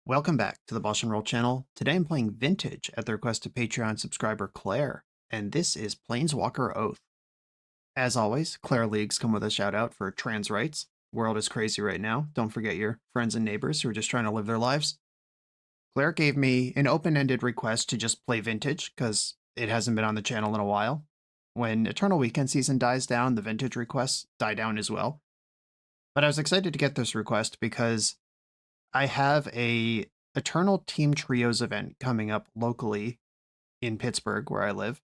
Welcome back to the BoshNRoll channel. Today I'm playing Vintage at the request of Patreon subscriber Claire, and this is Planeswalker Oath. As always, Claire Leagues come with a shout out for trans rights. World is crazy right now. Don't forget your friends and neighbors who are just trying to live their lives. Claire gave me an open-ended request to just play Vintage because it hasn't been on the channel in a while. When Eternal Weekend season dies down, the Vintage requests die down as well. But I was excited to get this request because I have a Eternal Team Trios event coming up locally in Pittsburgh, where I live,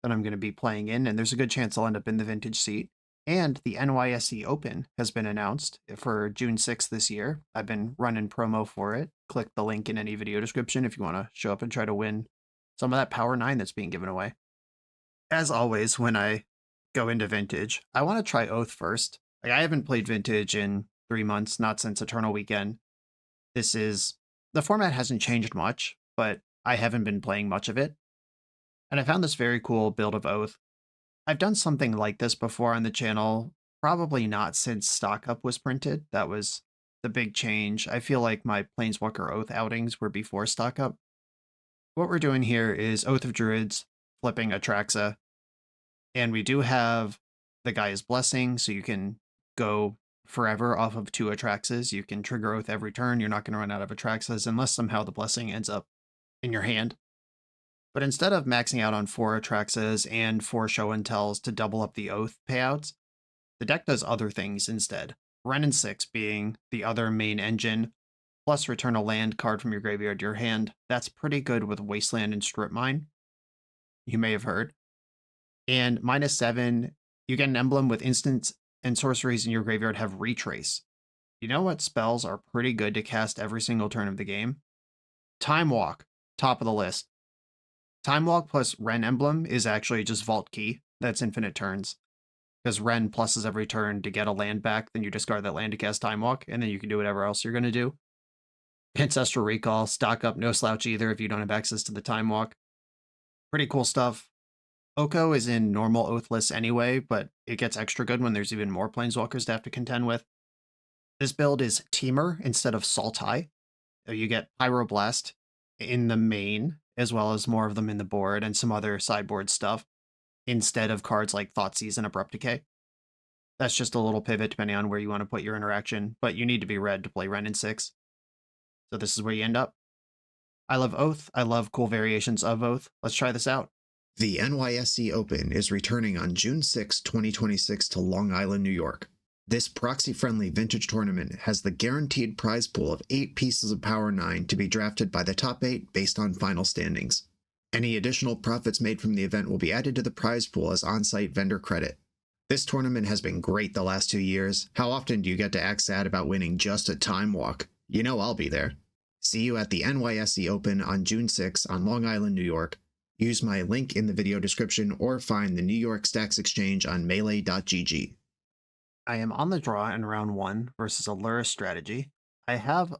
that I'm going to be playing in, and there's a good chance I'll end up in the Vintage seat. And the NYSE Open has been announced for June 6th this year. I've been running promo for it. Click the link in any video description if you want to show up and try to win some of that Power 9 that's being given away. As always, when I go into Vintage, I want to try Oath first. Like, I haven't played Vintage in 3 months, not since Eternal Weekend. The format hasn't changed much, but I haven't been playing much of it. And I found this very cool build of Oath. I've done something like this before on the channel, probably not since Stock Up was printed. That was the big change. I feel like my Planeswalker Oath outings were before Stock Up. What we're doing here is Oath of Druids, flipping Atraxa, and we do have the Gaia's Blessing, so you can go forever off of 2 Atraxas. You can trigger Oath every turn. You're not going to run out of Atraxas unless somehow the Blessing ends up in your hand. But instead of maxing out on 4 Atraxas and 4 Show and Tells to double up the Oath payouts, the deck does other things instead. Wrenn and 6 being the other main engine, plus return a land card from your graveyard to your hand. That's pretty good with Wasteland and Strip Mine, you may have heard. And -7, you get an emblem with instants and sorceries in your graveyard have Retrace. You know what spells are pretty good to cast every single turn of the game? Time Walk, top of the list. Time Walk plus Wrenn Emblem is actually just Vault Key. That's infinite turns. Because Wrenn pluses every turn to get a land back, then you discard that land to cast Time Walk, and then you can do whatever else you're going to do. Ancestral Recall, Stock Up, no slouch either if you don't have access to the Time Walk. Pretty cool stuff. Oko is in normal Oath lists anyway, but it gets extra good when there's even more Planeswalkers to have to contend with. This build is Teamer instead of Sultai. You get Pyroblast in the main, as well as more of them in the board and some other sideboard stuff, instead of cards like Thoughtseize and Abrupt Decay. That's just a little pivot depending on where you want to put your interaction, but you need to be red to play Wrenn and 6. So this is where you end up. I love Oath. I love cool variations of Oath. Let's try this out. The NYSE Open is returning on June 6, 2026 to Long Island, New York. This proxy-friendly vintage tournament has the guaranteed prize pool of 8 pieces of Power 9 to be drafted by the top 8 based on final standings. Any additional profits made from the event will be added to the prize pool as on-site vendor credit. This tournament has been great the last 2 years. How often do you get to act sad about winning just a Time Walk? You know I'll be there. See you at the NYSE Open on June 6 on Long Island, New York. Use my link in the video description or find the New York Stacks Exchange on melee.gg. I am on the draw in round 1 versus a Lurrus strategy. I have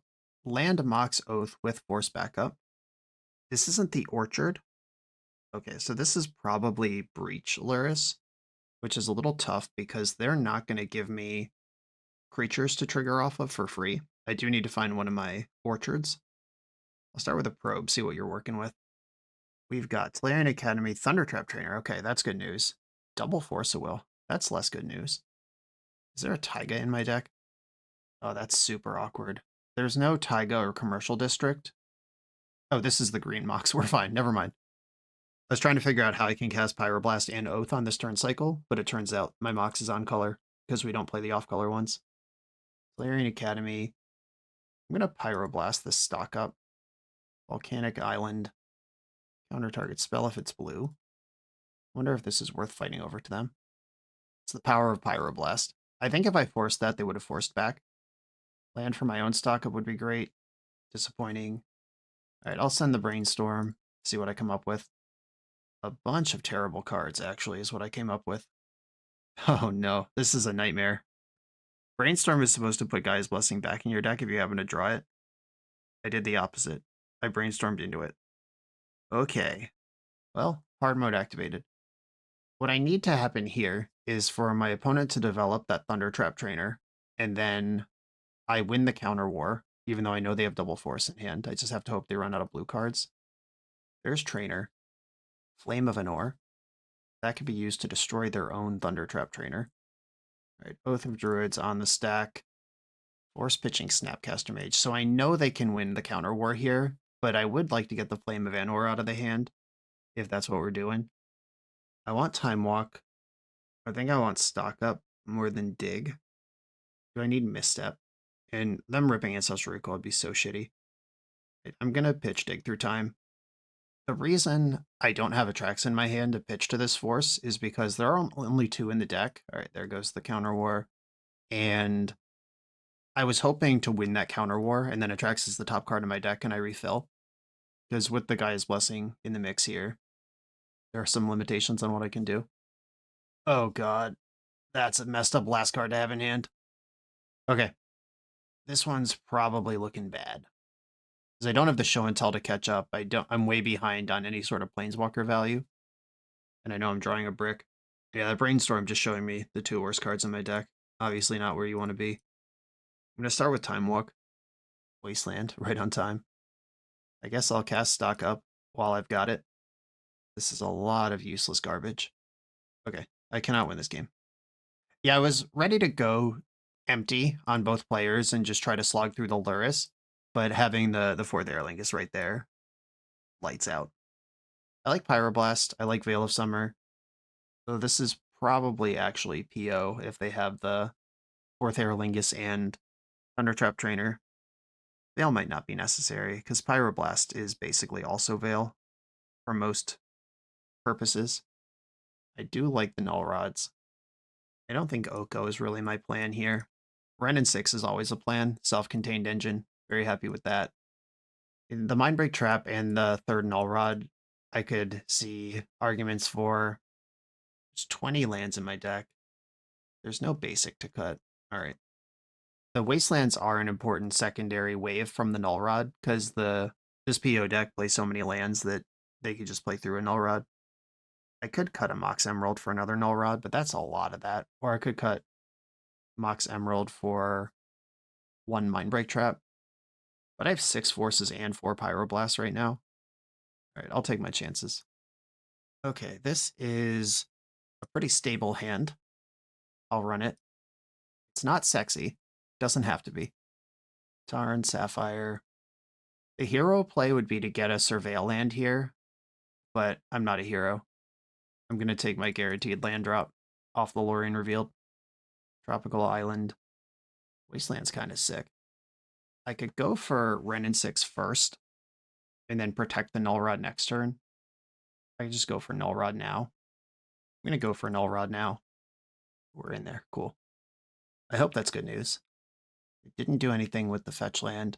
Land Mox Oath with Force Backup. This isn't the Orchard. Okay, so this is probably Breach Lurrus, which is a little tough because they're not going to give me creatures to trigger off of for free. I do need to find one of my Orchards. I'll start with a Probe, see what you're working with. We've got Tolarian Academy, Thundertrap Trainer. Okay, that's good news. Double Force of Will. That's less good news. Is there a Taiga in my deck? Oh, that's super awkward. There's no Taiga or Commercial District. Oh, this is the green Mox. We're fine. Never mind. I was trying to figure out how I can cast Pyroblast and Oath on this turn cycle, but it turns out my Mox is on color because we don't play the off-color ones. Tolarian Academy. I'm going to Pyroblast this stock up. Volcanic Island. Counter target spell if it's blue. Wonder if this is worth fighting over to them. It's the power of Pyroblast. I think if I forced that, they would have forced back. Land for my own stock up would be great. Disappointing. Alright, I'll send the Brainstorm, see what I come up with. A bunch of terrible cards, actually, is what I came up with. Oh no, this is a nightmare. Brainstorm is supposed to put Gaia's Blessing back in your deck if you happen to draw it. I did the opposite. I brainstormed into it. Okay. Well, hard mode activated. What I need to happen here is for my opponent to develop that Thundertrap Trainer, and then I win the counter war, even though I know they have double force in hand. I just have to hope they run out of blue cards. There's Trainer. Flame of Anor. That could be used to destroy their own Thundertrap Trainer. All right, Oath of Druids on the stack. Force pitching Snapcaster Mage. So I know they can win the counter war here, but I would like to get the Flame of Anor out of the hand, if that's what we're doing. I want Time Walk. I think I want Stock Up more than Dig. Do I need Misstep? And them ripping Ancestral Recall would be so shitty. I'm going to pitch Dig through time. The reason I don't have Attrax in my hand to pitch to this force is because there are only 2 in the deck. All right, there goes the counter war. And I was hoping to win that counter war, and then Attrax is the top card in my deck, and I refill. Because with the Guy's Blessing in the mix here, there are some limitations on what I can do. Oh god, that's a messed up last card to have in hand. Okay, this one's probably looking bad. Because I don't have the show and tell to catch up. I'm way behind on any sort of Planeswalker value. And I know I'm drawing a brick. Yeah, that Brainstorm just showing me the 2 worst cards in my deck. Obviously not where you want to be. I'm going to start with Time Walk. Wasteland, right on time. I guess I'll cast Stock Up while I've got it. This is a lot of useless garbage. Okay, I cannot win this game. Yeah, I was ready to go empty on both players and just try to slog through the Luris, but having the 4th Airlingus right there, lights out. I like Pyroblast, I like Veil of Summer, so this is probably actually PO if they have the 4th Airlingus and Thundertrap Trainer. Veil might not be necessary, because Pyroblast is basically also Veil for most purposes. I do like the Null Rods. I don't think Oko is really my plan here. Ren and 6 is always a plan. Self-contained engine. Very happy with that. In the Mindbreak Trap and the 3rd Null Rod, I could see arguments for there's 20 lands in my deck. There's no basic to cut. All right. The Wastelands are an important secondary wave from the Null Rod, because this PO deck plays so many lands that they could just play through a Null Rod. I could cut a Mox Emerald for another Null Rod, but that's a lot of that. Or I could cut Mox Emerald for 1 Mindbreak Trap. But I have 6 Forces and 4 Pyroblasts right now. Alright, I'll take my chances. Okay, this is a pretty stable hand. I'll run it. It's not sexy. Doesn't have to be. Tarn, Sapphire. The hero play would be to get a Surveil land here, but I'm not a hero. I'm going to take my guaranteed land drop off the Lorien Revealed. Tropical Island. Wasteland's kind of sick. I could go for Ren and 6 first, and then protect the Null Rod next turn. I can just go for Null Rod now. I'm going to go for Null Rod now. We're in there. Cool. I hope that's good news. I didn't do anything with the fetch land.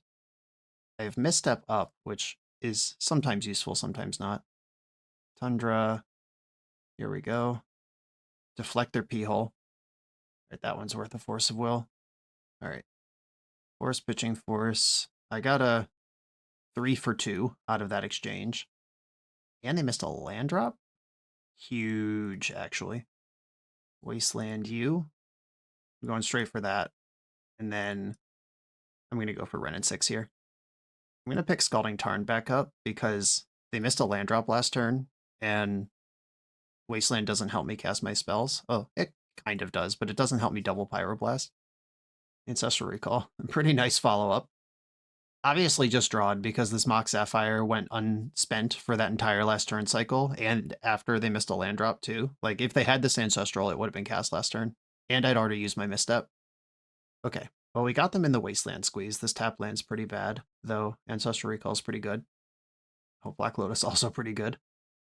I have Misstep up, which is sometimes useful, sometimes not. Tundra. Here we go. Deflector P-hole. Right, that one's worth a Force of Will. All right. Force pitching Force. I got a 3 for 2 out of that exchange. And they missed a land drop? Huge, actually. Wasteland U. I'm going straight for that. And then I'm going to go for Ren and 6 here. I'm going to pick Scalding Tarn back up because they missed a land drop last turn, and Wasteland doesn't help me cast my spells. Oh, it kind of does, but it doesn't help me double Pyroblast. Ancestral Recall. Pretty nice follow-up. Obviously just drawn because this Mox Sapphire went unspent for that entire last turn cycle, and after they missed a land drop too. Like, if they had this Ancestral, it would have been cast last turn. And I'd already used my misstep. Okay, well, we got them in the Wasteland squeeze. This tap land's pretty bad, though Ancestral Recall's pretty good. Oh, Black Lotus also pretty good.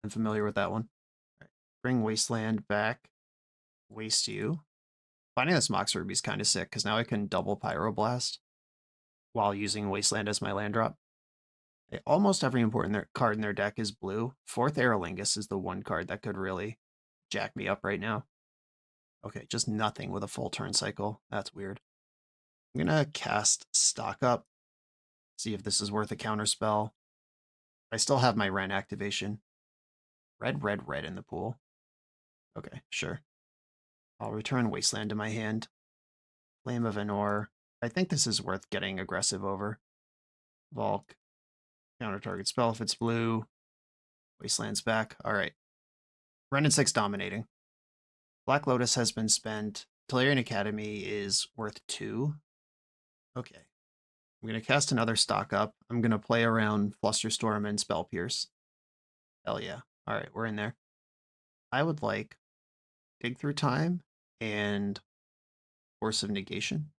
I'm familiar with that one. All right. Bring Wasteland back. Waste you. Finding this Mox Ruby's kind of sick, because now I can double Pyroblast while using Wasteland as my land drop. Almost every important card in their deck is blue. 4th Aerolingus is the one card that could really jack me up right now. Okay, just nothing with a full turn cycle. That's weird. I'm going to cast Stock Up, see if this is worth a counterspell. I still have my Ren activation. Red, red, red in the pool. Okay, sure. I'll return Wasteland to my hand. Flame of Anor. I think this is worth getting aggressive over. Volk, counter target spell if it's blue. Wasteland's back. All right. Ren and 6 dominating. Black Lotus has been spent. Tolarian Academy is worth 2. Okay. I'm going to cast another stock up. I'm going to play around Flusterstorm and Spell Pierce. Hell yeah. All right, we're in there. I would like Dig Through Time and Force of Negation.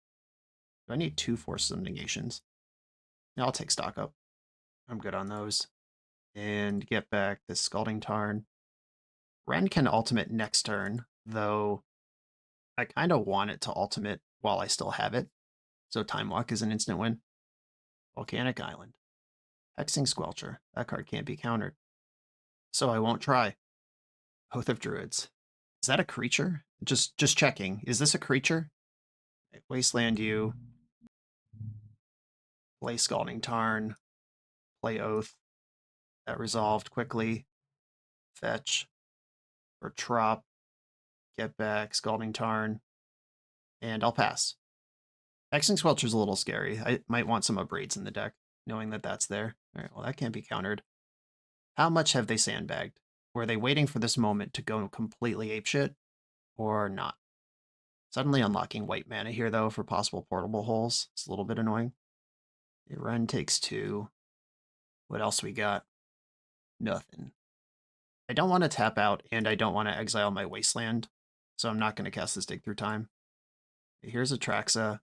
Do I need 2 Forces of Negations? Yeah, I'll take stock up. I'm good on those. And get back this Scalding Tarn. Ren can ultimate next turn, though I kind of want it to ultimate while I still have it. So Time Walk is an instant win. Volcanic Island. Hexing Squelcher. That card can't be countered. So I won't try. Oath of Druids. Is that a creature? Just checking. Is this a creature? Wasteland you. Play Scalding Tarn. Play Oath. That resolved quickly. Fetch. Or Trop. Get back. Scalding Tarn. And I'll pass. Hexing Squelcher's a little scary. I might want some Abrades in the deck, knowing that that's there. All right, well, that can't be countered. How much have they sandbagged? Were they waiting for this moment to go completely apeshit, or not? Suddenly unlocking white mana here, though, for possible portable holes. It's a little bit annoying. Ren takes 2. What else we got? Nothing. I don't want to tap out, and I don't want to exile my Wasteland, so I'm not going to cast this Dig Through Time. Here's Atraxa.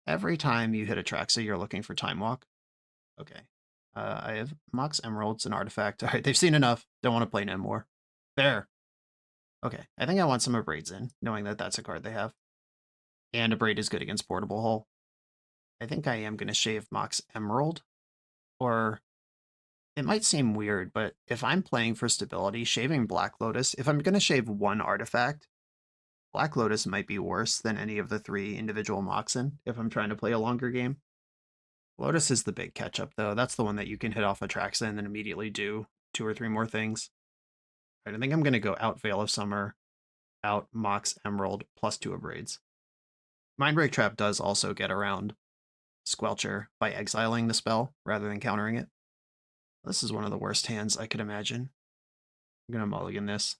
Every time you hit Atraxa, you're looking for Time Walk. Okay. I have Mox Emerald. It's an artifact. All right, they've seen enough. Don't want to play no more. There. Okay, I think I want some Abrades in, knowing that that's a card they have. And Abrade is good against Portable Hull. I think I am going to shave Mox Emerald. Or, it might seem weird, but if I'm playing for stability, shaving Black Lotus, if I'm going to shave one artifact, Black Lotus might be worse than any of the 3 individual Moxen if I'm trying to play a longer game. Lotus is the big catch-up, though. That's the one that you can hit off Atraxa and then immediately do 2 or 3 more things. Right, I think I'm going to go out Veil of Summer, out Mox Emerald, plus 2 Abrades. Mindbreak Trap does also get around Squelcher by exiling the spell rather than countering it. This is one of the worst hands I could imagine. I'm going to mulligan this.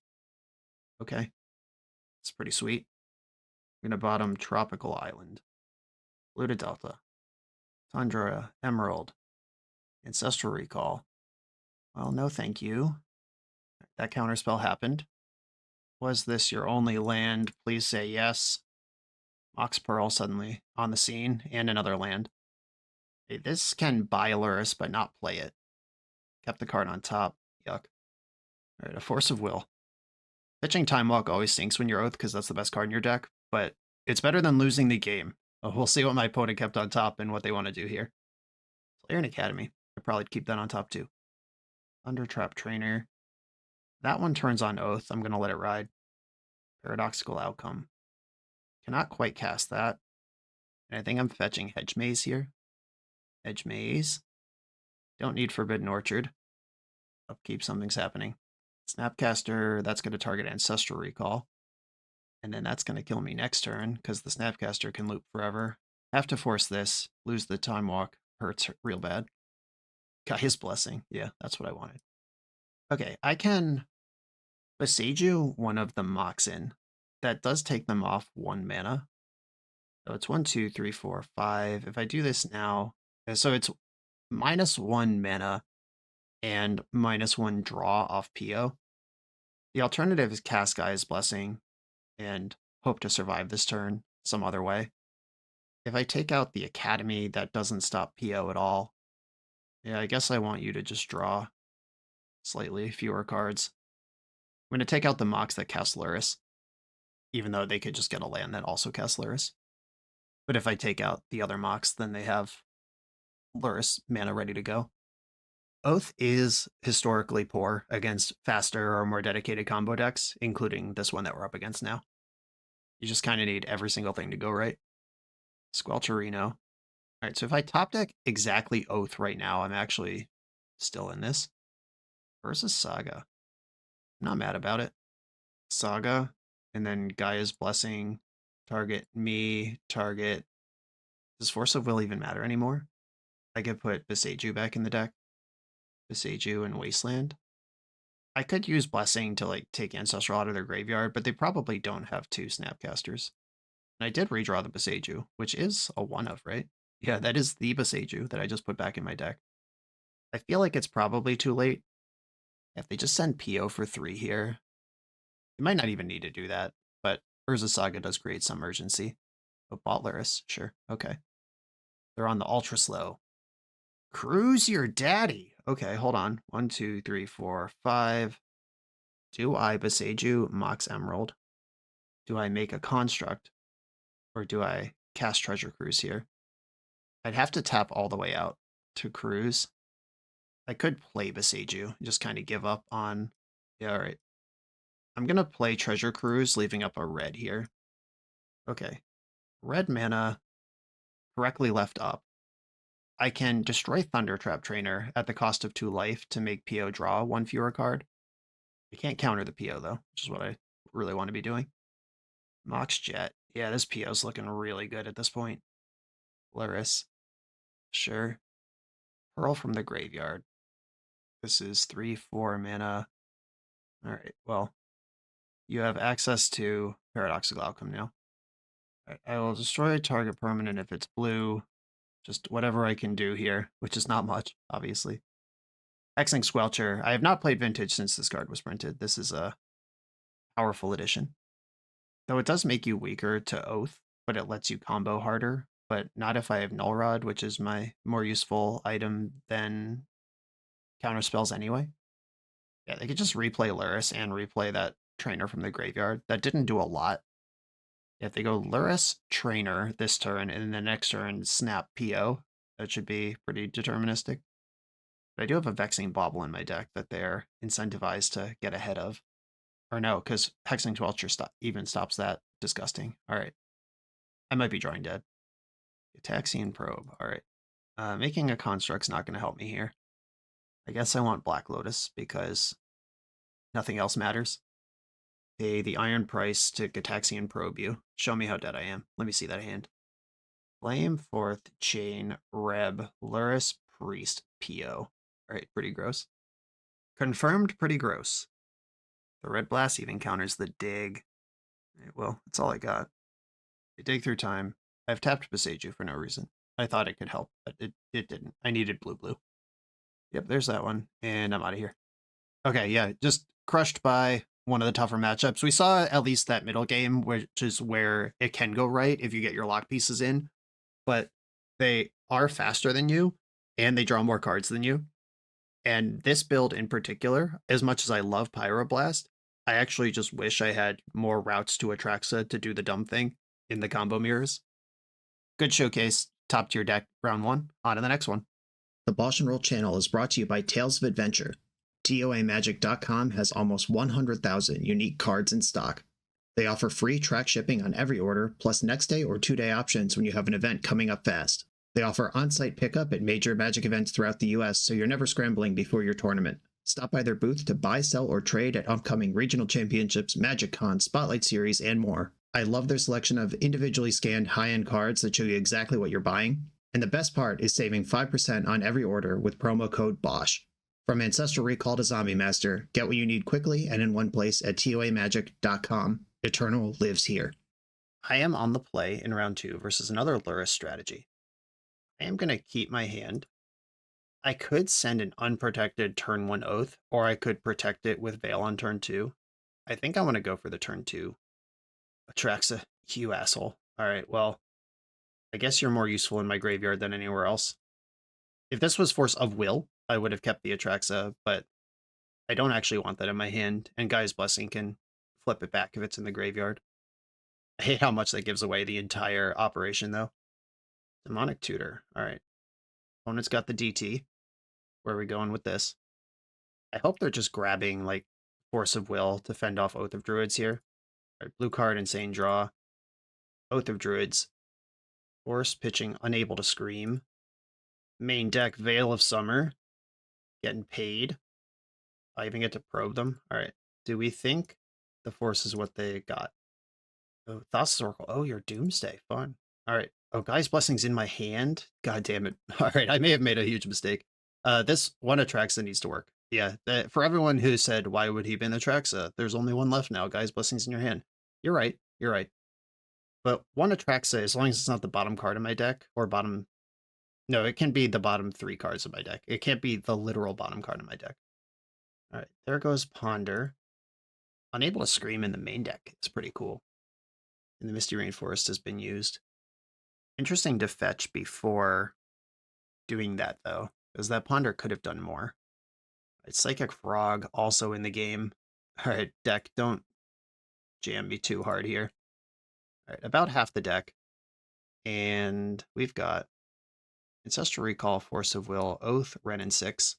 Okay. It's pretty sweet. I'm going to bottom Tropical Island. Blue to Delta. Tundra, Emerald. Ancestral Recall. Well, no thank you. That counterspell happened. Was this your only land? Please say yes. Mox Pearl suddenly on the scene, and another land. Okay, this can buy Luris, but not play it. Kept the card on top. Yuck. Alright, a Force of Will. Pitching Time Walk always stinks when you're Oath, because that's the best card in your deck, but it's better than losing the game. We'll see what my opponent kept on top and what they want to do here. Tolarian Academy. I'd probably keep that on top too. Undertrap Trainer. That one turns on Oath. I'm going to let it ride. Paradoxical Outcome. Cannot quite cast that. And I think I'm fetching Hedge Maze here. Hedge Maze. Don't need Forbidden Orchard. Upkeep, something's happening. Snapcaster, that's going to target Ancestral Recall. And then that's going to kill me next turn, because the Snapcaster can loop forever. Have to force this. Lose the Time Walk. Hurts real bad. Gaia's Blessing. Yeah, that's what I wanted. Okay, I can Beseiju one of the Moxen. That does take them off 1 mana. So it's 1, 2, 3, 4, 5. If I do this now, so it's -1 mana and -1 draw off PO. The alternative is cast Gaia's Blessing and hope to survive this turn some other way. If I take out the Academy, that doesn't stop PO at all. Yeah, I guess I want you to just draw slightly fewer cards. I'm going to take out the Mox that casts Luris, even though they could just get a land that also casts Luris. But if I take out the other Mox, then they have Luris mana ready to go. Oath is historically poor against faster or more dedicated combo decks, including this one that we're up against now. You just kind of need every single thing to go right. Squelcherino. All right, so if I top deck exactly Oath right now, I'm actually still in this. Versus Saga. I'm not mad about it. Saga, and then Gaia's Blessing, target me, target Does Force of Will even matter anymore? I could put Boseiju back in the deck. Boseiju and Wasteland. I could use Blessing to like take Ancestral out of their graveyard, but they probably don't have 2 Snapcasters. And I did redraw the Boseiju, which is a 1-of, right? Yeah, that is the Boseiju that I just put back in my deck. I feel like it's probably too late. If they just send PO for 3 here, you might not even need to do that, but Urza Saga does create some urgency. Oh, Botlerus, sure, okay. They're on the ultra slow. Cruise your daddy. Okay, hold on. 1, 2, 3, 4, 5. Do I Boseiju Mox Emerald? Do I make a construct? Or do I cast Treasure Cruise here? I'd have to tap all the way out to cruise. I could play Boseiju, just kind of give up on... Yeah, all right. I'm going to play Treasure Cruise, leaving up a red here. Okay. Red mana, correctly left up. I can destroy Thundertrap Trainer at the cost of 2 life to make PO draw 1 fewer card. I can't counter the PO, though, which is what I really want to be doing. Mox Jet. Yeah, this PO's looking really good at this point. Luris. Sure. Pearl from the graveyard. This is 3, 4 mana. Alright, well, you have access to Paradoxical Outcome now. I will destroy a target permanent if it's blue. Just whatever I can do here, which is not much, obviously. Hexing Squelcher. I have not played Vintage since this card was printed. This is a powerful edition. Though it does make you weaker to Oath, but it lets you combo harder. But not if I have Null Rod, which is my more useful item than counter spells anyway. Yeah, they could just replay Luris and replay that trainer from the graveyard. That didn't do a lot. If they go Luris, Trainer this turn, and then the next turn snap PO, that should be pretty deterministic. But I do have a Vexing Bauble in my deck that they're incentivized to get ahead of. Or no, because Hexing Squelcher even stops that. Disgusting. All right. I might be drawing dead. Ataxian Probe. All right. Making a Construct's not going to help me here. I guess I want Black Lotus because nothing else matters. Pay the Iron Price to Gataxian Probe you. Show me how dead I am. Let me see that hand. Flame, Fourth, Chain, Reb, Luris, Priest, PO. Alright, pretty gross. Confirmed pretty gross. The Red Blast even counters the dig. Well, that's all I got. I dig through time. I've tapped Boseiju for no reason. I thought it could help, but it didn't. I needed blue. Yep, there's that one. And I'm out of here. Okay, yeah, just crushed by one of the tougher matchups. We saw at least that middle game, which is where it can go right if you get your lock pieces in, but they are faster than you, and they draw more cards than you. And this build in particular, as much as I love Pyroblast, I actually just wish I had more routes to Atraxa to do the dumb thing in the combo mirrors. Good showcase, top tier deck, round 1. On to the next one. The BoshNRoll channel is brought to you by Tales of Adventure. TOAMagic.com has almost 100,000 unique cards in stock. They offer free track shipping on every order, plus next day or 2-day options when you have an event coming up fast. They offer on-site pickup at major Magic events throughout the US, so you're never scrambling before your tournament. Stop by their booth to buy, sell, or trade at upcoming regional championships, Magic Con, Spotlight Series, and more. I love their selection of individually scanned high-end cards that show you exactly what you're buying. And the best part is saving 5% on every order with promo code BOSH. From Ancestral Recall to Zombie Master, get what you need quickly and in one place at TOAMagic.com. Eternal lives here. I am on the play in round 2 versus another Luris strategy. I am going to keep my hand. I could send an unprotected turn 1 Oath, or I could protect it with Veil on turn 2. I think I want to go for the turn 2. Atraxa, you asshole. Alright, well, I guess you're more useful in my graveyard than anywhere else. If this was Force of Will, I would have kept the Atraxa, but I don't actually want that in my hand, and Guy's Blessing can flip it back if it's in the graveyard. I hate how much that gives away the entire operation, though. Demonic Tutor. Alright. Opponent's got the DT. Where are we going with this? I hope they're just grabbing, like, Force of Will to fend off Oath of Druids here. Right, blue card, Insane Draw. Oath of Druids. Force pitching, Unable to Scream. Main deck, Veil of Summer. Getting paid. I even get to probe them. Alright. Do we think the Force is what they got? Oh, Thassa's Oracle. Oh, your Doomsday. Fun. All right. Oh, Guy's Blessing's in my hand. God damn it. All right. I may have made a huge mistake. This one Atraxa needs to work. Yeah. For everyone who said, why would he ban Atraxa? There's only one left now. Guy's Blessing's in your hand. You're right. You're right. But one Atraxa, as long as it's not the bottom card in my deck or bottom. No, it can be the bottom 3 cards of my deck. It can't be the literal bottom card in my deck. All right. There goes Ponder. Unable to Scream in the main deck. It's pretty cool. And the Misty Rainforest has been used. Interesting to fetch before doing that, though, because that Ponder could have done more. Right, Psychic Frog also in the game. All right, deck, don't jam me too hard here. All right, about half the deck. And we've got Ancestral Recall, Force of Will, Oath, Wrenn and 6.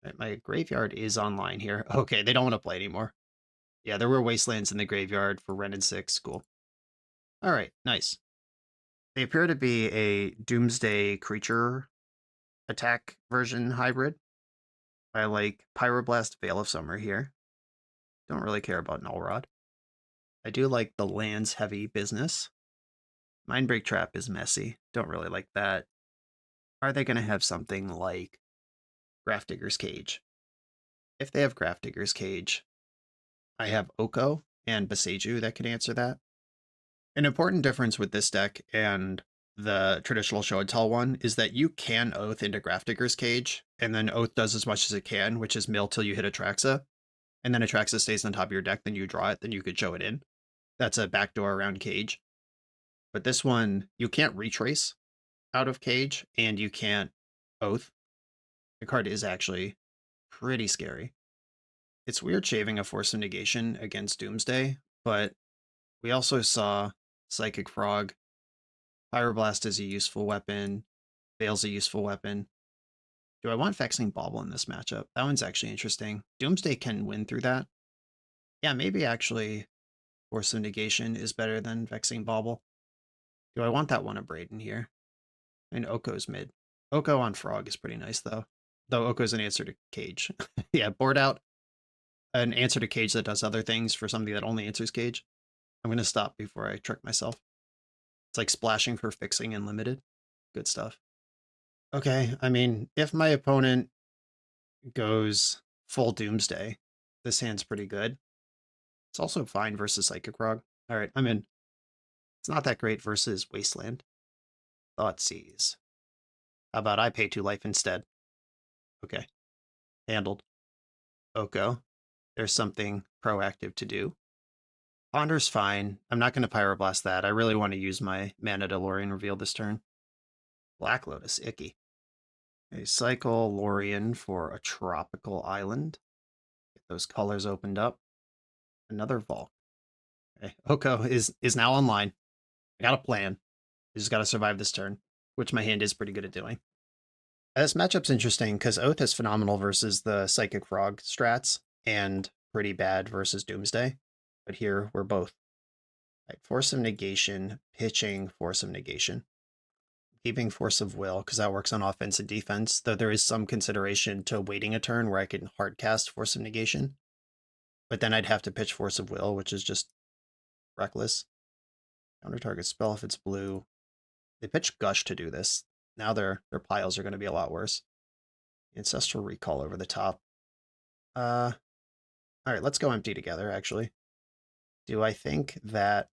All right, my graveyard is online here. Okay, they don't want to play anymore. Yeah, there were Wastelands in the graveyard for Wrenn and 6. Cool. All right, nice. They appear to be a Doomsday creature attack version hybrid. I like Pyroblast, Veil of Summer here. Don't really care about Null Rod. I do like the lands heavy business. Mindbreak Trap is messy. Don't really like that. Are they going to have something like Grafdigger's Cage? If they have Grafdigger's Cage, I have Oko and Boseiju that can answer that. An important difference with this deck and the traditional show and tell one is that you can Oath into Grafdigger's Cage, and then Oath does as much as it can, which is mill till you hit Atraxa, and then Atraxa stays on top of your deck, then you draw it, then you could show it in. That's a backdoor around Cage. But this one, you can't retrace out of Cage, and you can't Oath. The card is actually pretty scary. It's weird shaving a Force of Negation against Doomsday, but we also saw Psychic Frog. Pyroblast is a useful weapon. Veil's a useful weapon. Do I want Vexing Bauble in this matchup? That one's actually interesting. Doomsday can win through that. Yeah, maybe actually Force of Negation is better than Vexing Bauble. Do I want that one of Braden here? And Oko's mid. Oko on Frog is pretty nice, though. Though Oko's an answer to Cage. Yeah, board out an answer to Cage that does other things for something that only answers Cage. I'm going to stop before I trick myself. It's like splashing for fixing and limited. Good stuff. Okay, I mean, if my opponent goes full Doomsday, this hand's pretty good. It's also fine versus Psychic Frog. All right, I'm in. It's not that great versus Wasteland. Thoughtseize. How about I pay 2 life instead? Okay. Handled. Oko. There's something proactive to do. Ponder's fine. I'm not going to Pyroblast that. I really want to use my Mana DeLorean reveal this turn. Black Lotus, icky. A cycle Lorien for a tropical island. Get those colors opened up. Another Volk. Okay. Oko is now online. I got a plan. I just got to survive this turn, which my hand is pretty good at doing. This matchup's interesting because Oath is phenomenal versus the Psychic Frog strats and pretty bad versus Doomsday. But here we're both. Right, Force of Negation, pitching Force of Negation. Keeping Force of Will, because that works on offense and defense, though there is some consideration to waiting a turn where I can hardcast Force of Negation. But then I'd have to pitch Force of Will, which is just reckless. Counter target spell if it's blue. They pitch Gush to do this. Now their piles are going to be a lot worse. Ancestral Recall over the top. Alright, let's go empty together, actually. Do I think that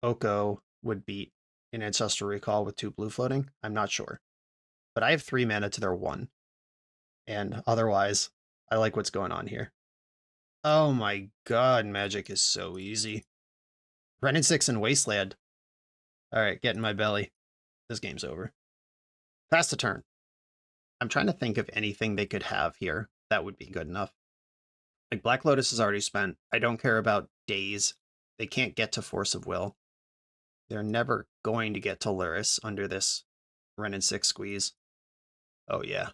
Oko would beat an Ancestral Recall with 2 blue floating? I'm not sure. But I have 3 mana to their 1. And otherwise, I like what's going on here. Oh my god, Magic is so easy. Wrenn and 6 and Wasteland. Alright, get in my belly. This game's over. Pass the turn. I'm trying to think of anything they could have here that would be good enough. Like, Black Lotus is already spent. I don't care about Daze. They can't get to Force of Will. They're never going to get to Luris under this Wrenn and 6 squeeze. Oh, yeah.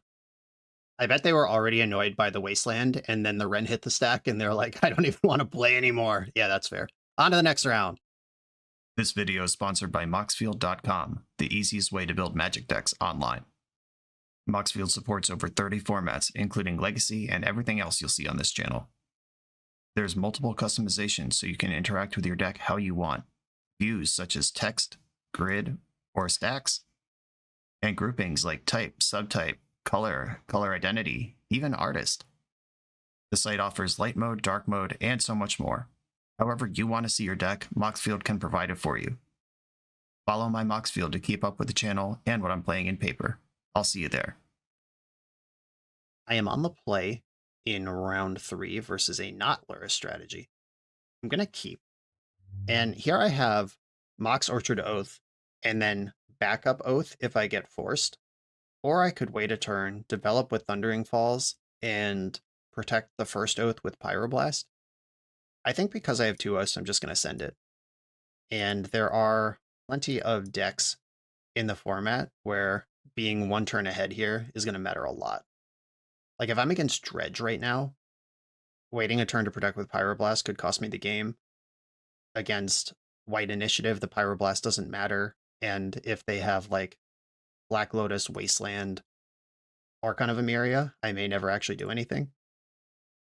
I bet they were already annoyed by the Wasteland, and then the Wrenn hit the stack, and they're like, I don't even want to play anymore. Yeah, that's fair. On to the next round. This video is sponsored by Moxfield.com, the easiest way to build Magic decks online. Moxfield supports over 30 formats, including Legacy and everything else you'll see on this channel. There's multiple customizations so you can interact with your deck how you want. Views such as text, grid, or stacks. And groupings like type, subtype, color, color identity, even artist. The site offers light mode, dark mode, and so much more. However you want to see your deck, Moxfield can provide it for you. Follow my Moxfield to keep up with the channel and what I'm playing in paper. I'll see you there. I am on the play in round 3 versus a not Lurrus strategy. I'm going to keep. And here I have Mox Orchard Oath and then backup Oath if I get forced. Or I could wait a turn, develop with Thundering Falls, and protect the first Oath with Pyroblast. I think because I have 2 Oaths, I'm just going to send it. And there are plenty of decks in the format where being 1 turn ahead here is going to matter a lot. Like if I'm against Dredge right now, waiting a turn to protect with Pyroblast could cost me the game. Against White Initiative, the Pyroblast doesn't matter. And if they have like Black Lotus, Wasteland, Archon of Emeria, I may never actually do anything.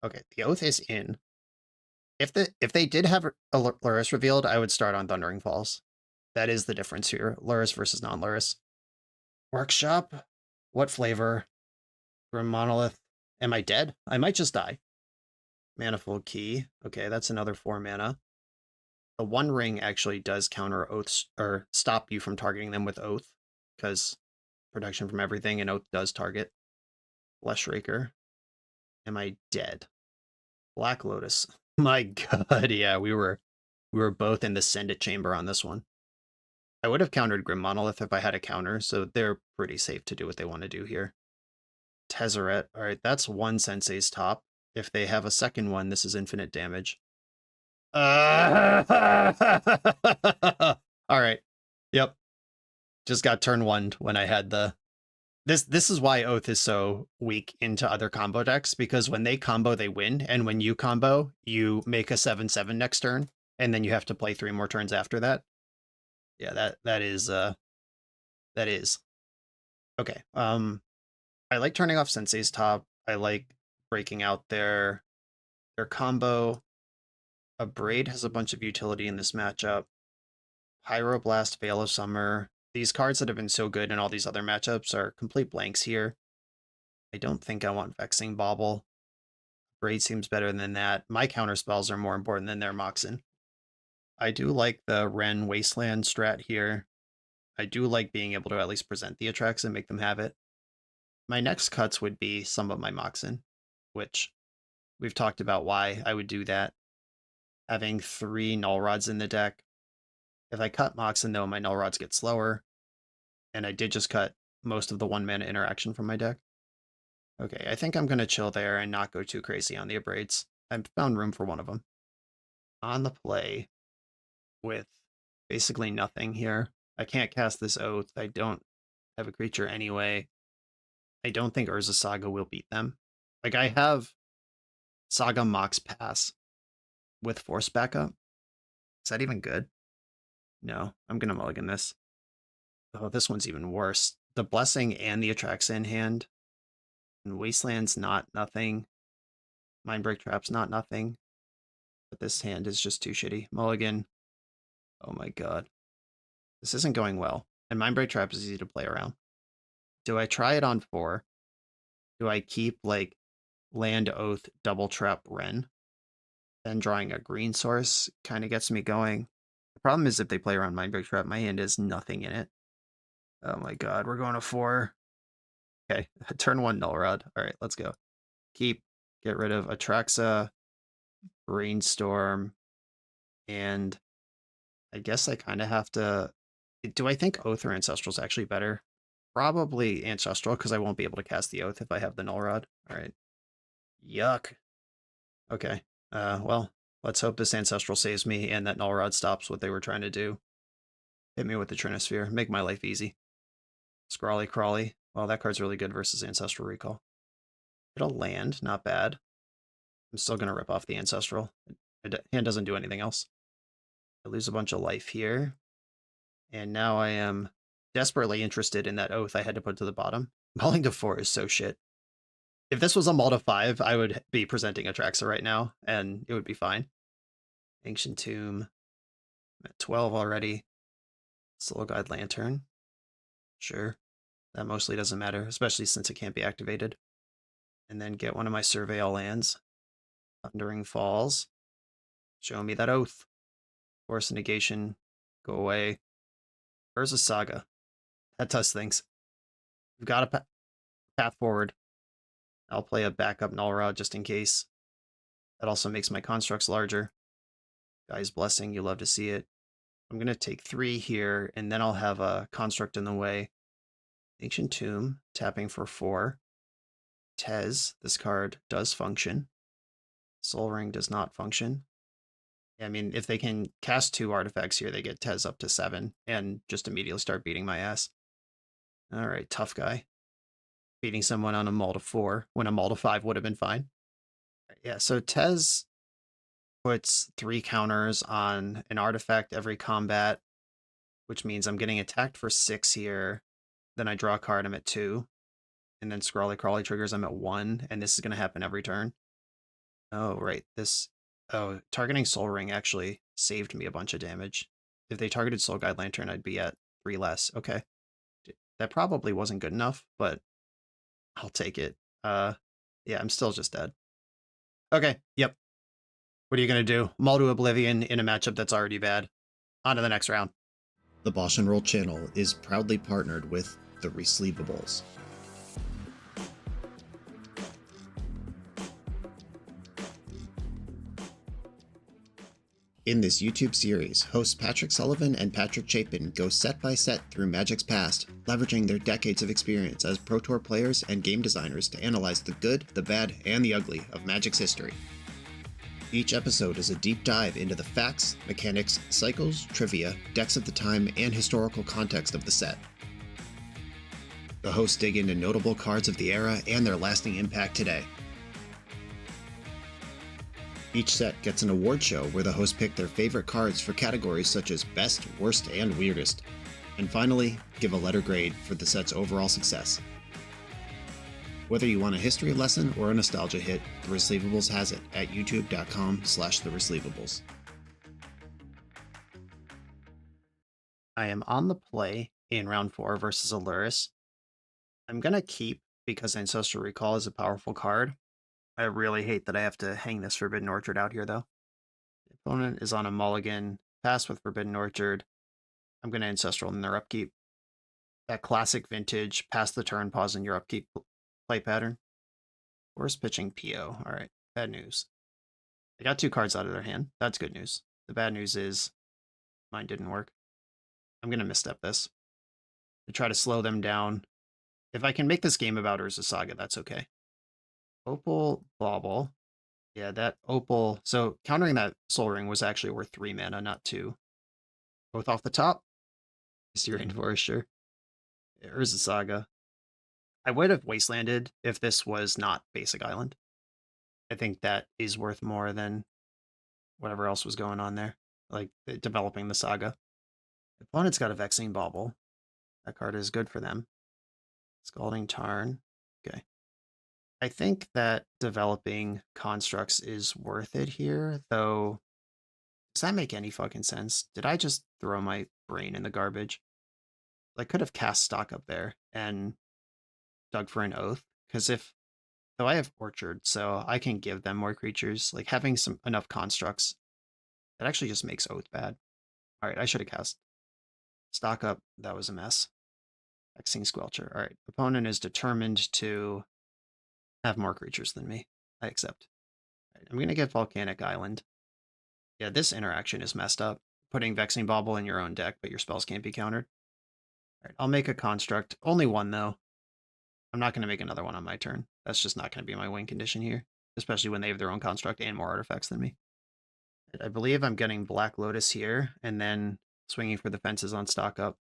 Okay, the Oath is in. If they did have a Lurrus revealed, I would start on Thundering Falls. That is the difference here. Lurrus versus non-Lurrus. Workshop? What flavor? Grim Monolith. Am I dead? I might just die. Manifold Key. Okay, that's another 4 mana. The One Ring actually does counter Oaths, or stop you from targeting them with Oath, because protection from everything, and Oath does target. Flesh Raker. Am I dead? Black Lotus. My god, yeah, we were both in the Send It chamber on this one. I would have countered Grim Monolith if I had a counter, so they're pretty safe to do what they want to do here. Tezzeret. Alright, that's 1 Sensei's top. If they have a second one, this is infinite damage. Alright. Yep. Just got turn 1 when I had the... This is why Oath is so weak into other combo decks, because when they combo, they win, and when you combo, you make a 7/7 next turn, and then you have to play 3 more turns after that. Yeah, that is... Okay, I like turning off Sensei's top. I like breaking out their combo. A Braid has a bunch of utility in this matchup. Pyroblast, Veil of Summer. These cards that have been so good in all these other matchups are complete blanks here. I don't think I want Vexing Bauble. Braid seems better than that. My counter spells are more important than their Moxen. I do like the Ren Wasteland strat here. I do like being able to at least present the Attrax and make them have it. My next cuts would be some of my Moxen, which we've talked about why I would do that. Having 3 Null Rods in the deck. If I cut Moxen, though, my Null Rods get slower. And I did just cut most of the 1 mana interaction from my deck. Okay, I think I'm going to chill there and not go too crazy on the Abrades. I've found room for one of them. On the play with basically nothing here. I can't cast this Oath. I don't have a creature anyway. I don't think Urza Saga will beat them. Like, I have Saga Mox Pass with Force backup. Is that even good? No, I'm going to mulligan this. Oh, this one's even worse. The Blessing and the Attrax in hand. And Wasteland's not nothing. Mindbreak Trap's not nothing. But this hand is just too shitty. Mulligan. Oh my god. This isn't going well. And Mindbreak Trap is easy to play around. Do I try it on 4? Do I keep, like, Land Oath, Double Trap, Ren? Then drawing a green source kind of gets me going. The problem is if they play around Mindbreak Trap, my hand has nothing in it. Oh my god, we're going to 4. Okay, turn 1 Null Rod. Alright, let's go. Keep, get rid of Atraxa, Brainstorm, and I guess I kind of have to... Do I think Oath or Ancestral is actually better? Probably Ancestral, because I won't be able to cast the Oath if I have the Null Rod. Alright. Yuck. Okay. Well, let's hope this Ancestral saves me and that Null Rod stops what they were trying to do. Hit me with the Trinosphere. Make my life easy. Scrawly Crawly. Well, that card's really good versus Ancestral Recall. It'll land. Not bad. I'm still going to rip off the Ancestral. Hand doesn't do anything else. I lose a bunch of life here. And now I am desperately interested in that Oath I had to put to the bottom. Mulling to 4 is so shit. If this was a Mull to 5, I would be presenting Atraxa right now, and it would be fine. Ancient Tomb. I'm at 12 already. Soul Guide Lantern. Sure. That mostly doesn't matter, especially since it can't be activated. And then get one of my Surveil lands. Thundering Falls. Show me that oath. Force negation. Go away. Urza Saga. That does things. We've got a path forward. I'll play a backup Null Rod just in case. That also makes my constructs larger. Guy's Blessing, you love to see it. I'm going to take 3 here, and then I'll have a construct in the way. Ancient Tomb, tapping for 4. Tez, this card does function. Soul Ring does not function. I mean, if they can cast 2 artifacts here, they get Tez up to 7, and just immediately start beating my ass. Alright, tough guy. Beating someone on a Mull to 4, when a Mull to 5 would have been fine. Yeah, so Tez puts 3 counters on an artifact every combat, which means I'm getting attacked for 6 here. Then I draw a card, I'm at 2. And then Scrawly Crawly triggers, I'm at 1. And this is going to happen every turn. Oh, right. Oh, targeting Soul Ring actually saved me a bunch of damage. If they targeted Soul Guide Lantern, I'd be at 3 less. Okay. That probably wasn't good enough, but I'll take it. Yeah, I'm still just dead. Okay, yep. What are you going to do? Mull to Oblivion in a matchup that's already bad. On to the next round. The BoshNRoll channel is proudly partnered with the Resleevables. In this YouTube series, hosts Patrick Sullivan and Patrick Chapin go set by set through Magic's past, leveraging their decades of experience as Pro Tour players and game designers to analyze the good, the bad, and the ugly of Magic's history. Each episode is a deep dive into the facts, mechanics, cycles, trivia, decks of the time, and historical context of the set. The hosts dig into notable cards of the era and their lasting impact today. Each set gets an award show where the hosts pick their favorite cards for categories such as Best, Worst, and Weirdest. And finally, give a letter grade for the set's overall success. Whether you want a history lesson or a nostalgia hit, The Resleevables has it at youtube.com/theresleevables. I am on the play in round 4 versus Aluris. I'm going to keep because Ancestral Recall is a powerful card. I really hate that I have to hang this Forbidden Orchard out here, though. The opponent is on a mulligan, pass with Forbidden Orchard. I'm going to Ancestral in their upkeep. That classic vintage, pass the turn, pause in your upkeep play pattern. Force pitching PO. All right, bad news. I got 2 cards out of their hand. That's good news. The bad news is mine didn't work. I'm going to misstep this to try to slow them down. If I can make this game about Urza Saga, that's okay. Opal Bauble. Yeah, that Opal. So countering that Soul Ring was actually worth 3 mana, not 2. Both off the top. Syrian Forester. Urza Saga. I would have Wastelanded if this was not Basic Island. I think that is worth more than whatever else was going on there. Like developing the saga. The opponent's got a Vexing Bauble. That card is good for them. Scalding Tarn. Okay. I think that developing constructs is worth it here, though. Does that make any fucking sense? Did I just throw my brain in the garbage? I could have cast stock up there and dug for an oath, because though I have Orchard, so I can give them more creatures. Like having enough constructs, that actually just makes oath bad. All right, I should have cast stock up. That was a mess. Vexing Squelcher. All right, opponent is determined to have more creatures than me. I accept. All right, I'm going to get Volcanic Island. Yeah, this interaction is messed up. Putting Vexing Bauble in your own deck, but your spells can't be countered. All right, I'll make a construct. Only one, though. I'm not going to make another one on my turn. That's just not going to be my win condition here, especially when they have their own construct and more artifacts than me. I believe I'm getting Black Lotus here, and then swinging for the fences on stock up.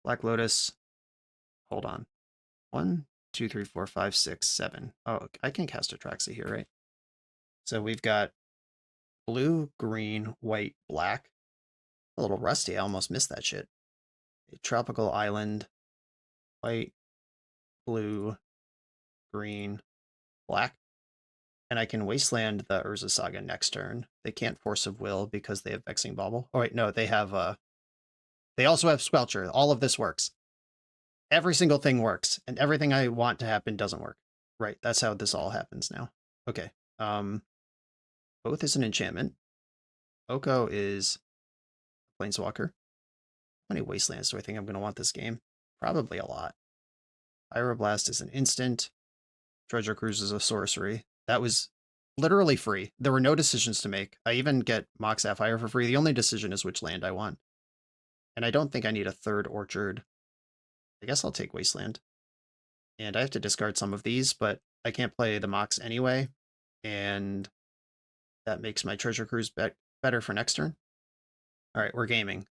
Black Lotus. Hold on. 1, 2, 3, 4, 5, 6, 7. Oh, I can cast Atraxa here, right? So we've got blue, green, white, black. A little rusty. I almost missed that shit. A tropical island. White, blue, green, black. And I can Wasteland the Urza Saga next turn. They can't Force of Will because they have Vexing Bauble. Oh, wait, no, they have They also have Squelcher. All of this works. Every single thing works, and everything I want to happen doesn't work. Right, that's how this all happens now. Okay. Both is an enchantment. Oko is Planeswalker. How many Wastelands do I think I'm going to want this game? Probably a lot. Pyroblast is an instant. Treasure Cruise is a sorcery. That was literally free. There were no decisions to make. I even get Mox Sapphire for free. The only decision is which land I want. And I don't think I need a third Orchard. I guess I'll take Wasteland. And I have to discard some of these, but I can't play the Mox anyway. And that makes my Treasure Cruise better for next turn. All right, we're gaming.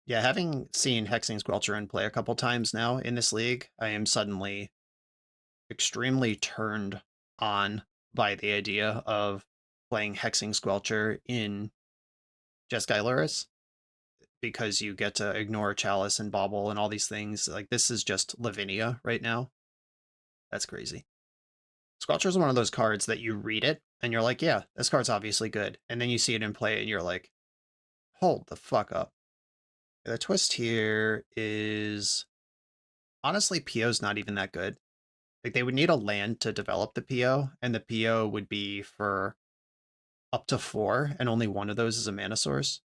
Yeah, having seen Hexing Squelcher in play a couple times now in this league, I am suddenly extremely turned on by the idea of playing Hexing Squelcher in Jeskai Luris, because you get to ignore Chalice and Bauble and all these things. Like, this is just Lavinia right now. That's crazy. Squelcher is one of those cards that you read it, and you're like, yeah, this card's obviously good. And then you see it in play, and you're like, hold the fuck up. The twist here is, honestly, PO's not even that good. Like, they would need a land to develop the PO, and the PO would be for up to 4, and only one of those is a mana source.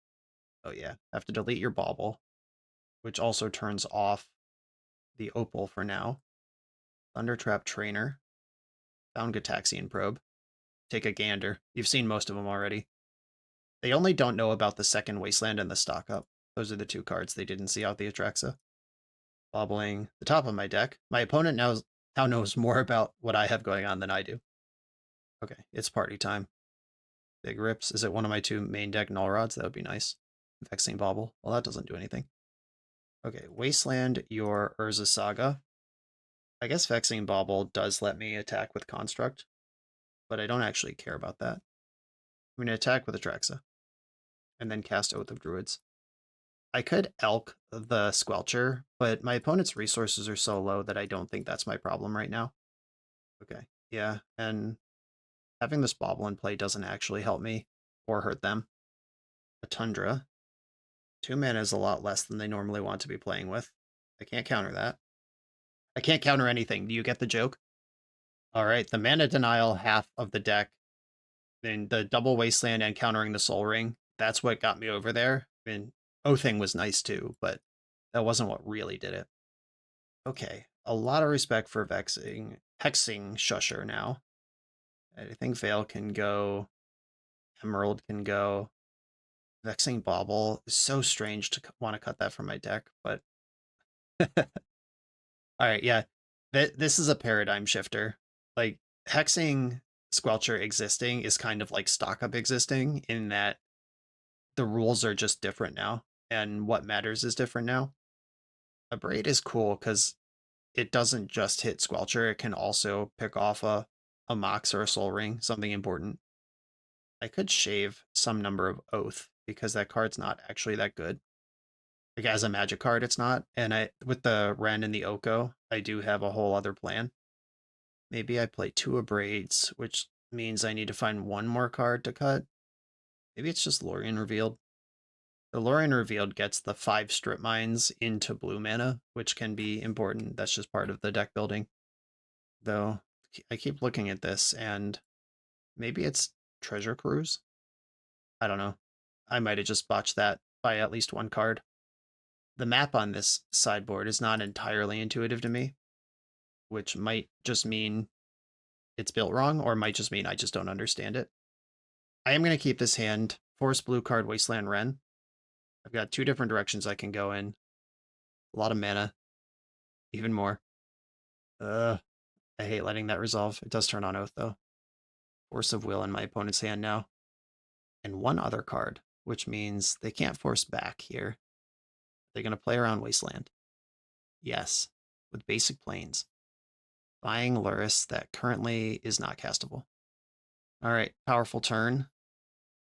Oh yeah, have to delete your Bauble, which also turns off the Opal for now. Thundertrap Trainer. Found Gataxian Probe. Take a gander. You've seen most of them already. They only don't know about the second Wasteland and the Stock Up. Those are the two cards they didn't see out the Atraxa. Bobbling the top of my deck. My opponent now knows more about what I have going on than I do. Okay, it's party time. Big Rips. Is it one of my 2 main deck Null Rods? That would be nice. Vexing Bauble. Well, that doesn't do anything. Okay, Wasteland your Urza Saga. I guess Vexing Bauble does let me attack with Construct, but I don't actually care about that. I'm going to attack with Atraxa, and then cast Oath of Druids. I could Elk the Squelcher, but my opponent's resources are so low that I don't think that's my problem right now. Okay, yeah, and having this Bauble in play doesn't actually help me or hurt them. A Tundra. 2 mana is a lot less than they normally want to be playing with. I can't counter that. I can't counter anything. Do you get the joke? All right, the mana denial half of the deck, then the double Wasteland and countering the Soul Ring, that's what got me over there. I mean, Oathing was nice too, but that wasn't what really did it. Okay, a lot of respect for Hexing Shusher now. I think Veil can go. Emerald can go. Vexing Bauble is so strange to want to cut that from my deck, but... Alright, yeah. This is a paradigm shifter. Like, Hexing Squelcher existing is kind of like Stock Up existing, in that the rules are just different now, and what matters is different now. Abrade is cool because it doesn't just hit Squelcher, it can also pick off a Mox or a Soul Ring, something important. I could shave some number of Oath, because that card's not actually that good. Like, as a Magic card, it's not. And with the Ren and the Oko, I do have a whole other plan. Maybe I play 2 Abrades, which means I need to find 1 more card to cut. Maybe it's just Lorien Revealed. The Lorien Revealed gets the 5 Strip Mines into blue mana, which can be important. That's just part of the deck building. Though, I keep looking at this, and maybe it's Treasure Cruise? I don't know. I might have just botched that by at least 1 card. The map on this sideboard is not entirely intuitive to me, which might just mean it's built wrong, or might just mean I just don't understand it. I am going to keep this hand. Force blue card, Wasteland Ren. I've got 2 different directions I can go in. A lot of mana. Even more. I hate letting that resolve. It does turn on Oath, though. Force of Will in my opponent's hand now. And 1 other card, which means they can't force back here. They're going to play around Wasteland. Yes, with basic planes. Buying Luris that currently is not castable. Alright, powerful turn.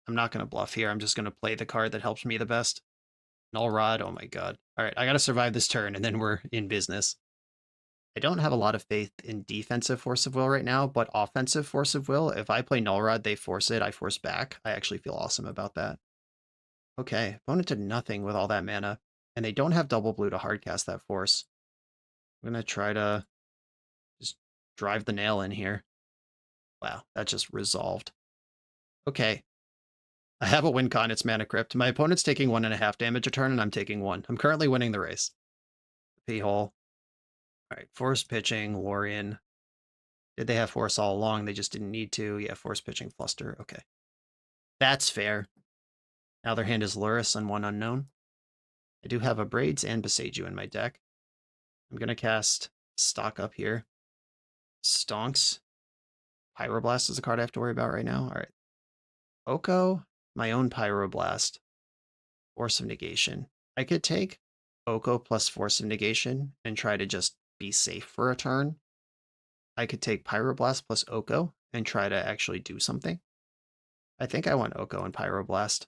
I'm not going to bluff here. I'm just going to play the card that helps me the best. Null Rod, oh my god. Alright, I got to survive this turn, and then we're in business. I don't have a lot of faith in defensive Force of Will right now, but offensive Force of Will, if I play Null Rod, they force it, I force back. I actually feel awesome about that. Okay, opponent did nothing with all that mana. And they don't have double blue to hardcast that force. I'm going to try to just drive the nail in here. Wow, that just resolved. Okay. I have a win con, it's Mana Crypt. My opponent's taking 1.5 damage a turn, and I'm taking 1. I'm currently winning the race. P-hole. All right, force pitching, Lorien. Did they have force all along? They just didn't need to. Yeah, force pitching, Fluster. Okay. That's fair. Now their hand is Lurrus and 1 unknown. I do have a Braids and Beseiju in my deck. I'm going to cast Stock up here. Stonks. Pyroblast is a card I have to worry about right now. All right. Oko, my own Pyroblast. Force of Negation. I could take Oko plus Force of Negation and try to just be safe for a turn. I could take Pyroblast plus Oko and try to actually do something. I think I want Oko and Pyroblast.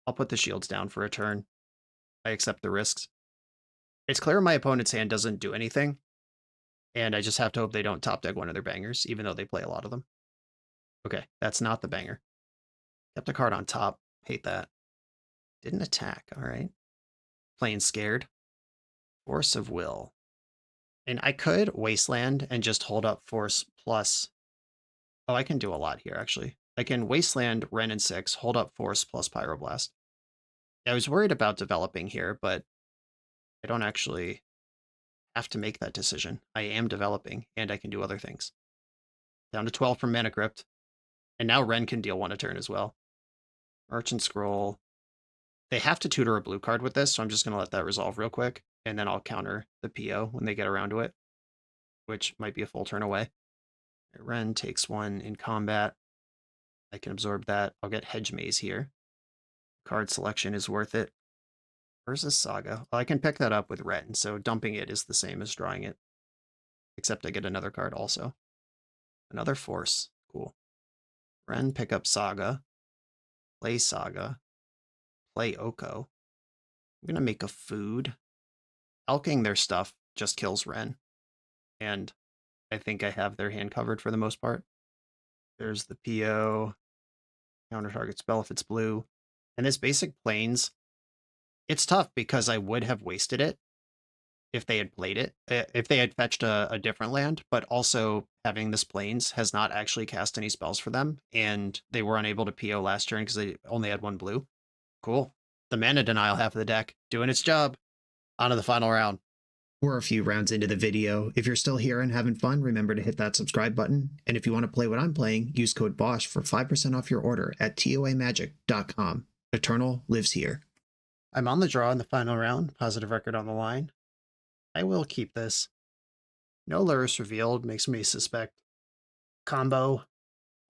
I'll put the shields down for a turn. I accept the risks. It's clear my opponent's hand doesn't do anything, and I just have to hope they don't top deck one of their bangers, even though they play a lot of them. Okay, that's not the banger. Kept a card on top. Hate that. Didn't attack, all right. Playing scared. Force of Will. And I could Wasteland and just hold up Force plus... Oh, I can do a lot here, actually. I can Wasteland, Ren and 6, hold up Force plus Pyroblast. I was worried about developing here, but I don't actually have to make that decision. I am developing, and I can do other things. Down to 12 from Mana Crypt. And now Ren can deal 1 a turn as well. Merchant Scroll. They have to tutor a blue card with this, so I'm just going to let that resolve real quick, and then I'll counter the PO when they get around to it, which might be a full turn away. Ren takes 1 in combat. I can absorb that. I'll get Hedge Maze here. Card selection is worth it. Where's this Saga? Well, I can pick that up with Ren, so dumping it is the same as drawing it. Except I get another card also. Another Force. Cool. Ren, pick up Saga. Play Saga. Play Oko. I'm going to make a food. Elking their stuff just kills Ren. And I think I have their hand covered for the most part. There's the PO. Counter target spell if it's blue. And this basic Plains, it's tough because I would have wasted it if they had played it, if they had fetched a different land, but also having this Plains has not actually cast any spells for them, and they were unable to PO last turn because they only had 1 blue. Cool. The mana denial half of the deck, doing its job. On to the final round. We're a few rounds into the video. If you're still here and having fun, remember to hit that subscribe button. And if you want to play what I'm playing, use code BOSH for 5% off your order at toamagic.com. Eternal lives here. I'm on the draw in the final round. Positive record on the line. I will keep this. No Lurrus revealed makes me suspect combo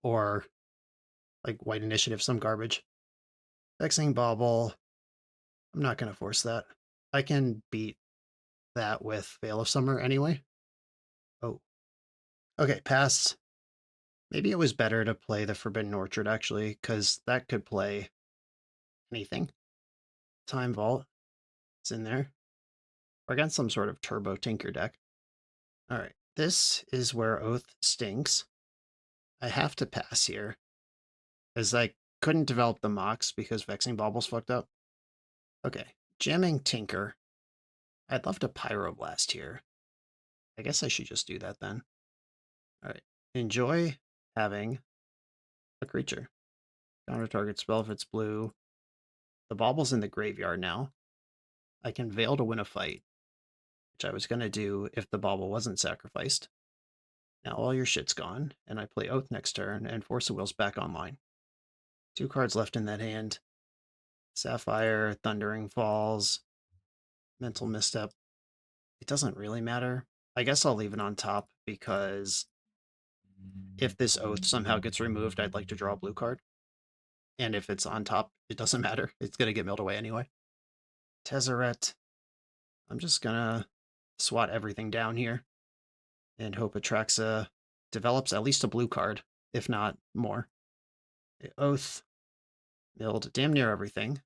or like white initiative, some garbage. Vexing Bauble. I'm not going to force that. I can beat that with Veil of Summer anyway. Oh. Okay, pass. Maybe it was better to play the Forbidden Orchard, actually, because that could play anything. Time Vault. It's in there. Or against some sort of Turbo Tinker deck. Alright, this is where Oath stinks. I have to pass here. As I couldn't develop the Mox because Vexing Bauble's fucked up. Okay, jamming Tinker. I'd love to Pyroblast here. I guess I should just do that then. Alright, enjoy having a creature. Counter target spell if it's blue. The Bauble's in the graveyard now. I can Veil to win a fight, which I was going to do if the Bauble wasn't sacrificed. Now all your shit's gone, and I play Oath next turn, and Force of Will's back online. 2 cards left in that hand. Sapphire, Thundering Falls, Mental Misstep. It doesn't really matter. I guess I'll leave it on top because if this Oath somehow gets removed, I'd like to draw a blue card. And if it's on top, it doesn't matter. It's going to get milled away anyway. Tezzeret. I'm just going to swat everything down here and hope Atraxa develops at least a blue card, if not more. Oath. Milled damn near everything.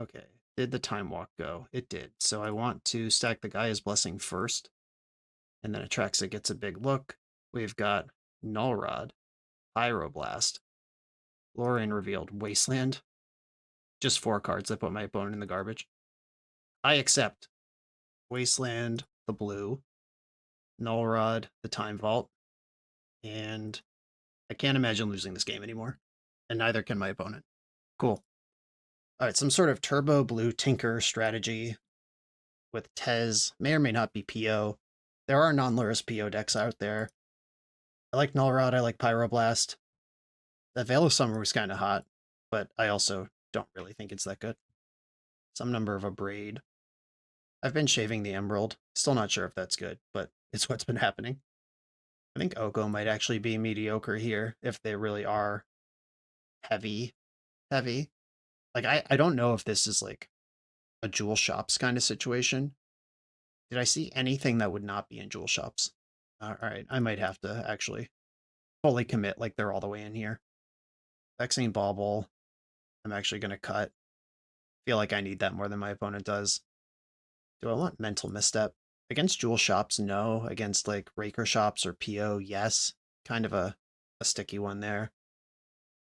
Okay. Did the Time Walk go? It did. So I want to stack the Gaia's Blessing first. And then Atraxa gets a big look. We've got Null Rod, Pyroblast, Lorien revealed, Wasteland. Just 4 cards that put my opponent in the garbage. I accept Wasteland, the blue, Null Rod, the Time Vault, and I can't imagine losing this game anymore. And neither can my opponent. Cool. All right, some sort of turbo blue tinker strategy with Tez. May or may not be PO. There are non-Lurrus PO decks out there. I like Null Rod, I like Pyroblast. The Veil of Summer was kind of hot, but I also don't really think it's that good. Some number of a braid. I've been shaving the Emerald. Still not sure if that's good, but it's what's been happening. I think Oko might actually be mediocre here if they really are heavy. Like, I don't know if this is like a Jewel Shops kind of situation. Did I see anything that would not be in Jewel Shops? All right, I might have to actually fully commit like they're all the way in here. Vexing Bauble, I'm actually going to cut. Feel like I need that more than my opponent does. Do I want Mental Misstep? Against Jewel Shops, no. Against like Raker Shops or PO, yes. Kind of a sticky one there.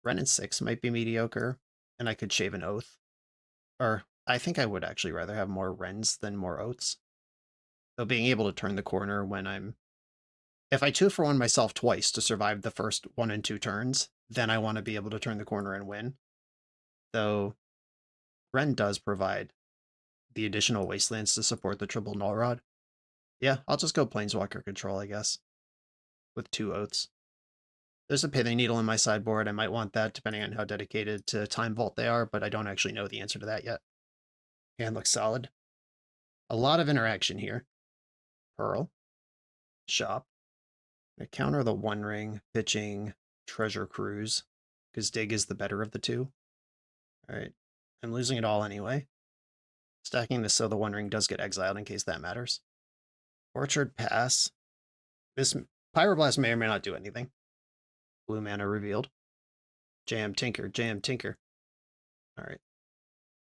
Ren and 6 might be mediocre, and I could shave an Oath. Or I think I would actually rather have more Rens than more Oaths. Though being able to turn the corner when I'm... If I 2-for-1 myself twice to survive the first 1 and 2 turns, then I want to be able to turn the corner and win. Though Ren does provide the additional Wastelands to support the triple Null Rod. Yeah, I'll just go Planeswalker control, I guess. With 2 Oaths. There's a Pithing Needle in my sideboard. I might want that depending on how dedicated to Time Vault they are, but I don't actually know the answer to that yet. Hand looks solid. A lot of interaction here. Pearl. Shop. I counter the One Ring, pitching Treasure Cruise, because Dig is the better of the two. Alright, I'm losing it all anyway. Stacking this so the One Ring does get exiled in case that matters. Orchard Pass. This Pyroblast may or may not do anything. Blue mana revealed. Jam Tinker, Jam Tinker. Alright.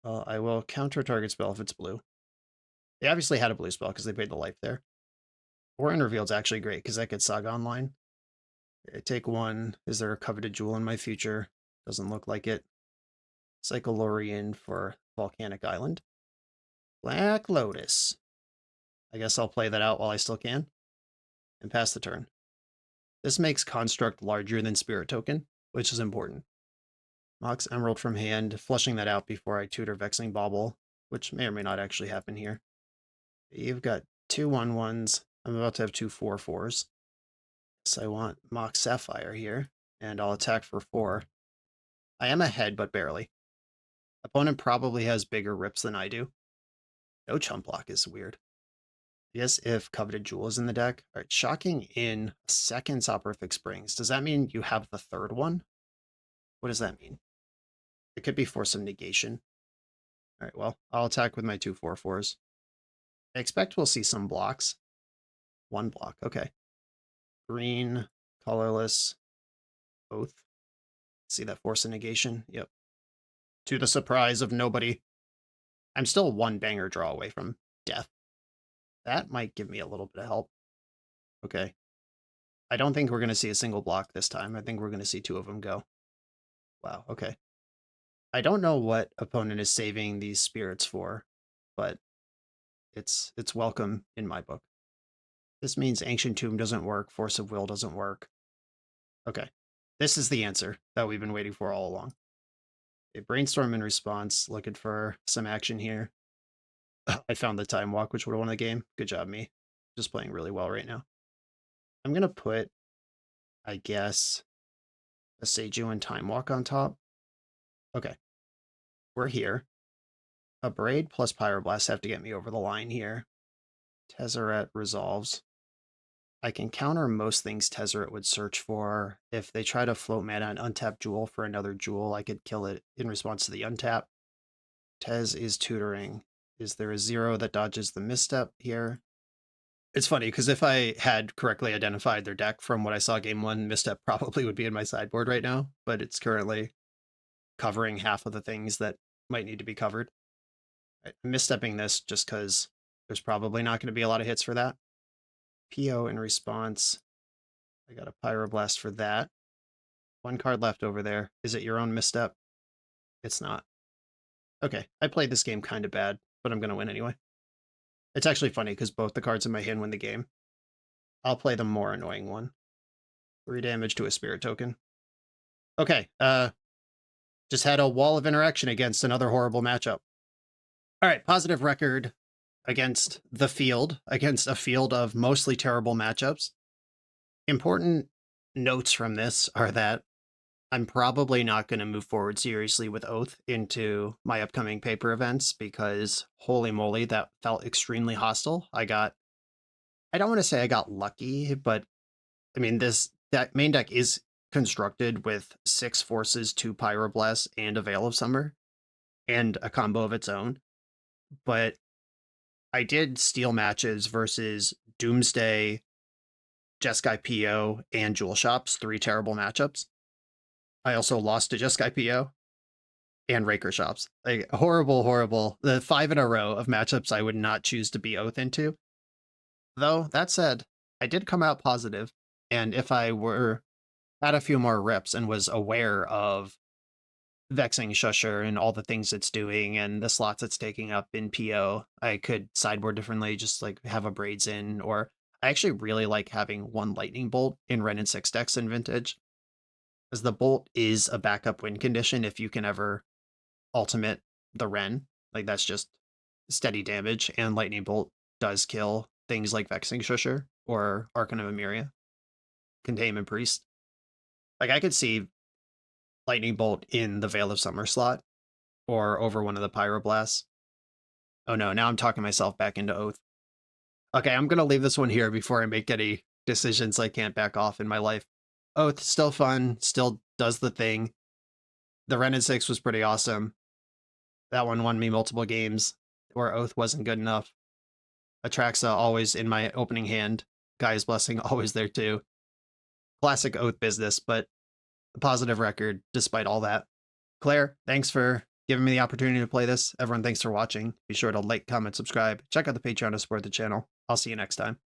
Well, I will counter target spell if it's blue. They obviously had a blue spell because they paid the life there. Warren Revealed's actually great because that gets Saga online. I take 1. Is there a coveted jewel in my future? Doesn't look like it. Cyclorian for Volcanic Island. Black Lotus. I guess I'll play that out while I still can. And pass the turn. This makes Construct larger than Spirit Token, which is important. Mox Emerald from hand, flushing that out before I tutor Vexing Bauble, which may or may not actually happen here. You've got 2 1/1s. I'm about to have 2 4/4s. So I want Mox Sapphire here, and I'll attack for 4. I am ahead, but barely. Opponent probably has bigger rips than I do. No Chump Block is weird. I guess if Coveted Jewel is in the deck. All right, shocking in a second Soporific Springs. Does that mean you have the third one? What does that mean? It could be Force of Negation. All right, well, I'll attack with my 2 4/4s. I expect we'll see some blocks. 1 block, okay. Green, colorless, Oath. See that Force of Negation? Yep. To the surprise of nobody. I'm still 1 banger draw away from death. That might give me a little bit of help. Okay. I don't think we're going to see a single block this time. I think we're going to see 2 of them go. Wow, okay. I don't know what opponent is saving these spirits for, but it's welcome in my book. This means Ancient Tomb doesn't work, Force of Will doesn't work. Okay. This is the answer that we've been waiting for all along. A Brainstorm in response, looking for some action here. I found the Time Walk, which would have won the game. Good job, me. Just playing really well right now. I'm going to put, I guess, a Seiju and Time Walk on top. Okay. We're here. A Braid plus Pyroblast have to get me over the line here. Tezzeret resolves. I can counter most things Tezzeret would search for. If they try to float mana and untap Jewel for another Jewel, I could kill it in response to the untap. Tez is tutoring. Is there a 0 that dodges the misstep here? It's funny, because if I had correctly identified their deck from what I saw game 1, misstep probably would be in my sideboard right now, but it's currently covering half of the things that might need to be covered. I'm misstepping this just because there's probably not going to be a lot of hits for that. PO in response. I got a Pyroblast for that. 1 card left over there. Is it your own misstep? It's not. Okay, I played this game kind of bad, but I'm going to win anyway. It's actually funny because both the cards in my hand win the game. I'll play the more annoying one. 3 damage to a spirit token. Okay, just had a wall of interaction against another horrible matchup. All right, positive record against the field, against a field of mostly terrible matchups. Important notes from this are that I'm probably not going to move forward seriously with Oath into my upcoming paper events because holy moly, that felt extremely hostile. I don't want to say I got lucky, but I mean, that main deck is constructed with 6 forces, 2 Pyroblast, and a Veil of Summer, and a combo of its own. But I did steal matches versus Doomsday, Jeskai PO, and Jewel Shops, 3 terrible matchups. I also lost to Jeskai PO and Raker Shops. Like, horrible. The 5 in a row of matchups I would not choose to be Oath into. Though, that said, I did come out positive, and if I had a few more reps and was aware of Vexing Shusher and all the things it's doing and the slots it's taking up in PO, I could sideboard differently, just like have a Braids in, or I actually really like having 1 Lightning Bolt in Ren and 6 decks in Vintage, as the Bolt is a backup win condition if you can ever ultimate the Ren. Like, that's just steady damage, and Lightning Bolt does kill things like Vexing Shusher or Archon of Emeria, Containment Priest. Like, I could see Lightning Bolt in the Veil of Summer slot or over one of the Pyroblasts. Oh no, now I'm talking myself back into Oath. Okay, I'm going to leave this one here before I make any decisions I can't back off in my life. Oath, still fun, still does the thing. The Ren and 6 was pretty awesome. That one won me multiple games where Oath wasn't good enough. Atraxa always in my opening hand. Gaia's Blessing always there too. Classic Oath business, but a positive record despite all that. Claire, thanks for giving me the opportunity to play this. Everyone, thanks for watching. Be sure to like, comment, subscribe. Check out the Patreon to support the channel. I'll see you next time.